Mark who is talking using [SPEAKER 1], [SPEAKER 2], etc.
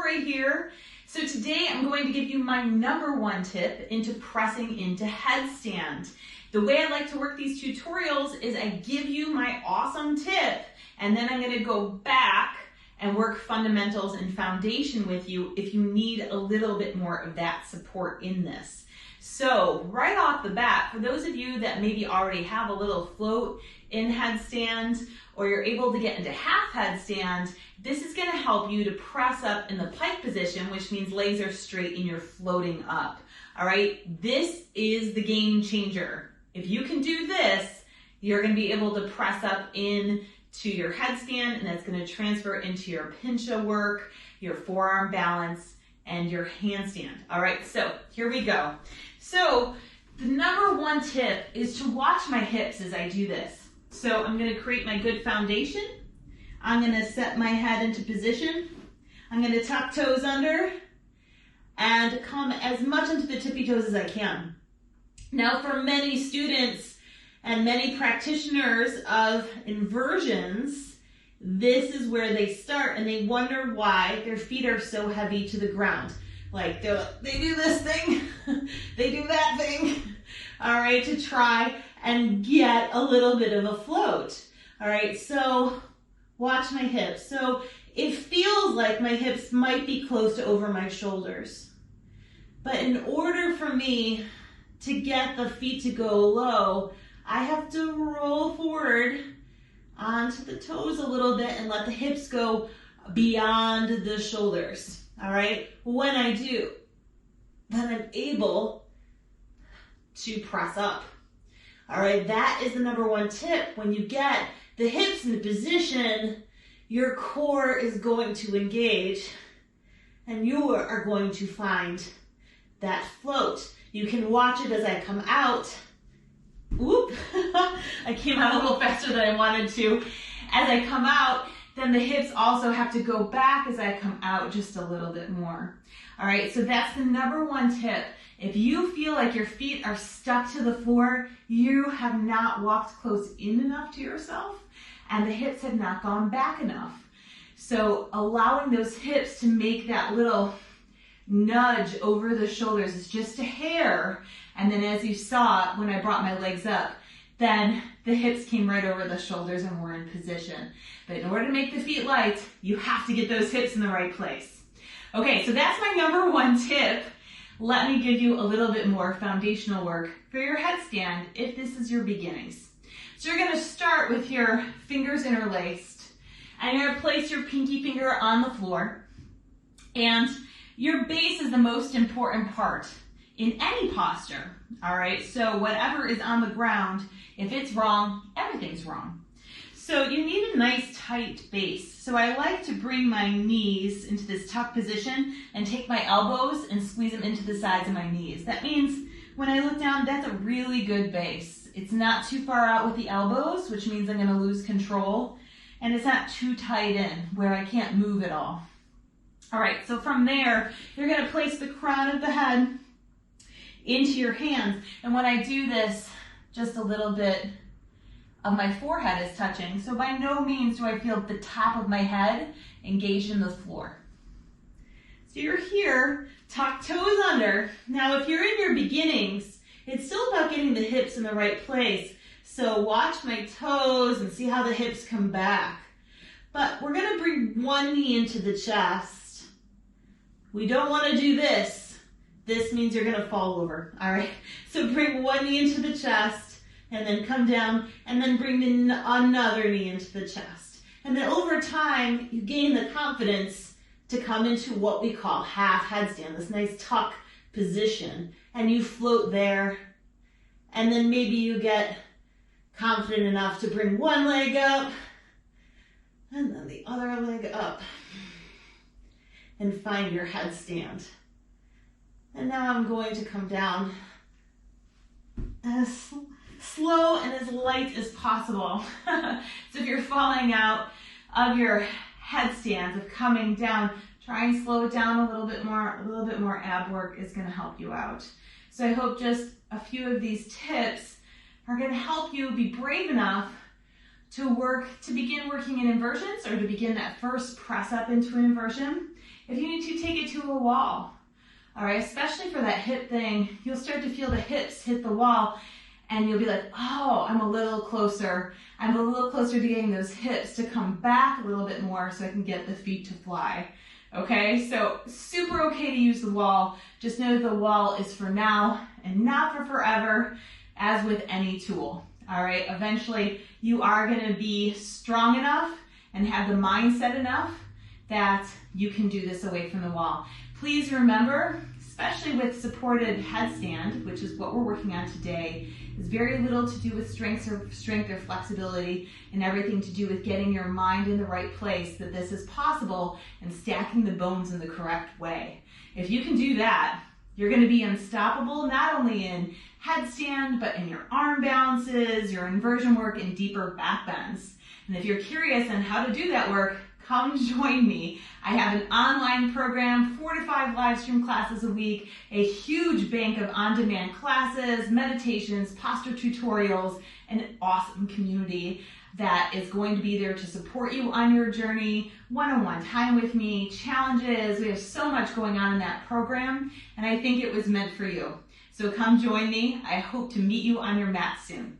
[SPEAKER 1] Tori here. So today I'm going to give you my #1 tip into pressing into headstand. The way I like to work these tutorials is I give you my awesome tip and then I'm going to go back and work fundamentals and foundation with you if you need a little bit more of that support in this. So right off the bat, for those of you that maybe already have a little float in headstand or you're able to get into half headstand, this is going to help you to press up in the pike position, which means legs are straight and you're floating up. All right, this is the game changer. If you can do this, you're going to be able to press up in to your headstand, and that's going to transfer into your pincha work, your forearm balance, and your handstand. All right, so here we go. So the #1 tip is to watch my hips as I do this. So I'm going to create my good foundation. I'm going to set my head into position. I'm going to tuck toes under and come as much into the tippy toes as I can. Now for many students and many practitioners of inversions, this is where they start and they wonder why their feet are so heavy to the ground. Like they do this thing, they do that thing, all right, to try and get a little bit of a float. All right, so watch my hips. So it feels like my hips might be close to over my shoulders. But in order for me to get the feet to go low, I have to roll forward onto the toes a little bit and let the hips go beyond the shoulders. All right, when I do, then I'm able to press up. All right, that is the #1 tip. When you get the hips in position, your core is going to engage and you are going to find that float. You can watch it as I come out. Whoop, I came out a little faster than I wanted to. As I come out, then the hips also have to go back as I come out just a little bit more. All right, so that's the #1 tip. If you feel like your feet are stuck to the floor, you have not walked close in enough to yourself and the hips have not gone back enough. So allowing those hips to make that little nudge over the shoulders is just a hair. And then as you saw when I brought my legs up, then the hips came right over the shoulders and we're in position. But in order to make the feet light, you have to get those hips in the right place. Okay, so that's my #1 tip. Let me give you a little bit more foundational work for your headstand if this is your beginnings. So you're going to start with your fingers interlaced and you're going to place your pinky finger on the floor. And your base is the most important part in any posture, all right? So whatever is on the ground, if it's wrong, everything's wrong. So you need a nice tight base. So I like to bring my knees into this tuck position and take my elbows and squeeze them into the sides of my knees. That means when I look down, that's a really good base. It's not too far out with the elbows, which means I'm gonna lose control, and it's not too tight in where I can't move at all. All right, so from there, you're gonna place the crown of the head into your hands. And when I do this, just a little bit of my forehead is touching. So by no means do I feel the top of my head engaged in the floor. So you're here, tuck toes under. Now, if you're in your beginnings, it's still about getting the hips in the right place. So watch my toes and see how the hips come back. But we're gonna bring one knee into the chest. We don't wanna do this. This means you're gonna fall over, all right? So bring one knee into the chest and then come down and then bring another knee into the chest. And then over time, you gain the confidence to come into what we call half headstand, this nice tuck position. And you float there. And then maybe you get confident enough to bring one leg up and then the other leg up and find your headstand. And now I'm going to come down as slow and as light as possible. So if you're falling out of your headstands, of coming down, try and slow it down a little bit more. A little bit more ab work is going to help you out. So I hope just a few of these tips are going to help you be brave enough to begin working in inversions or to begin that first press up into an inversion. if you need to, take it to a wall. All right, especially for that hip thing, you'll start to feel the hips hit the wall and you'll be like, oh, I'm a little closer. I'm a little closer to getting those hips to come back a little bit more so I can get the feet to fly. Okay, so super okay to use the wall. Just know that the wall is for now and not for forever, as with any tool. All right, eventually you are gonna be strong enough and have the mindset enough that you can do this away from the wall. Please remember, especially with supported headstand, which is what we're working on today, is very little to do with strength or flexibility and everything to do with getting your mind in the right place, that this is possible and stacking the bones in the correct way. If you can do that, you're going to be unstoppable, not only in headstand, but in your arm balances, your inversion work, and deeper back bends. And if you're curious on how to do that work, come join me. I have an online program, 4 to 5 live stream classes a week, a huge bank of on-demand classes, meditations, posture tutorials, and an awesome community that is going to be there to support you on your journey, one-on-one time with me, challenges. We have so much going on in that program, and I think it was meant for you. So come join me. I hope to meet you on your mat soon.